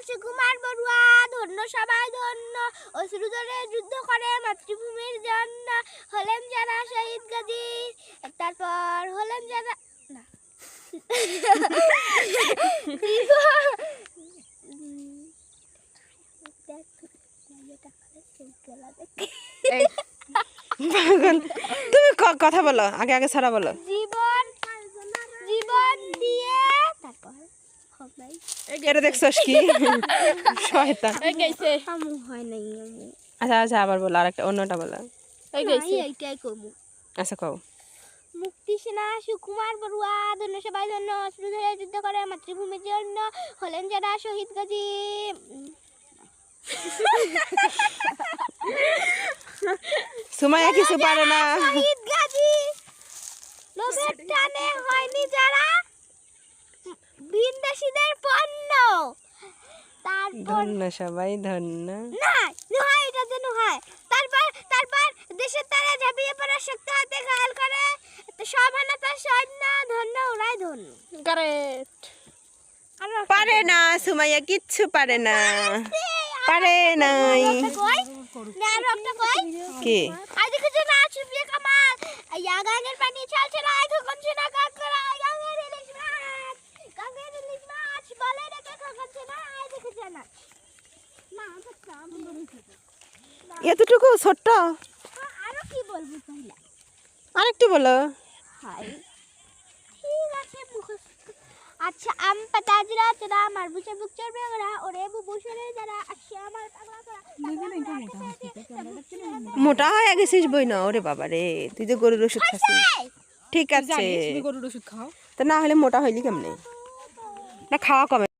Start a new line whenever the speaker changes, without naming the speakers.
সুকুমার বড়ুয়া ধন্য সবাই ধন্য অশ্রু ধরে যুদ্ধ করে মাতৃভূমির জন্য হলেন যারা শহীদ গাজী তারপর হলেন যারা না
তুমি কথা বলো, আগে আগে ছাড়া বলো।
জীবন জীবন দিয়ে তারপর
এটা দেখছস কি শয়তান।
আমু হয় নাই আমু।
আচ্ছা আচ্ছা আবার বলো, আরেকটা অন্যটা বলো।
এইটাই কমু।
আচ্ছা কও।
মুক্তি সেনা সুকুমার বড়ুয়া ধন্য সবাই ধন্য অস্ত্র ধরে যুদ্ধ করে মাতৃভূমির জন্য হলেন যারা শহীদ গাজী
সুমাইয়া কিছু পারে না।
শহীদ গাজী লোভের টানে হয়নি যারা ভিনদেশীদের পণ্য তারপর
ধন্য সবাই ধন্য।
না নয় এটা যেন হয় তারপর তারপর দেশের তারা ঝাঁপিয়ে পড়া শক্তি হাতে ঘায়াল করে সমানতা সৈন্য ধন্য ওরাই ধন্য
কারেক্ট
পারে না সুমাইয়া, কিচ্ছু পারে না, পারে নাই।
কই না রক্ত কই
কি
আজ কিছু না ছুপিয়ে কামাল ইয়া গাঙ্গের পানি চলছে না এখন ছিল কাকড়া গাঙ্গের ইলিশ মাছ বলে রেখে কখন না আজ কিছু না না
এতটুকু ছোট্ট,
আরো কি বলবো তাহলে
আরেকটু বলো।
হাই ঠিক আছে মুখস্থ আচ্ছা আম পাতাজরা তোরা আমার বুঝে বুক চড়বে ওরা ওরে বুবু সরে যারা আসে আমার পাগলা করা
মোটা হয়ে গেছিস বই না, ওরে বাবা রে, তুই তো গরুর ওষুধ খাচ্ছিস। ঠিক আছে,
গরুর ওষুধ খাও।
তা না হলে মোটা হইলি কেমনে? না খাওয়া কমে।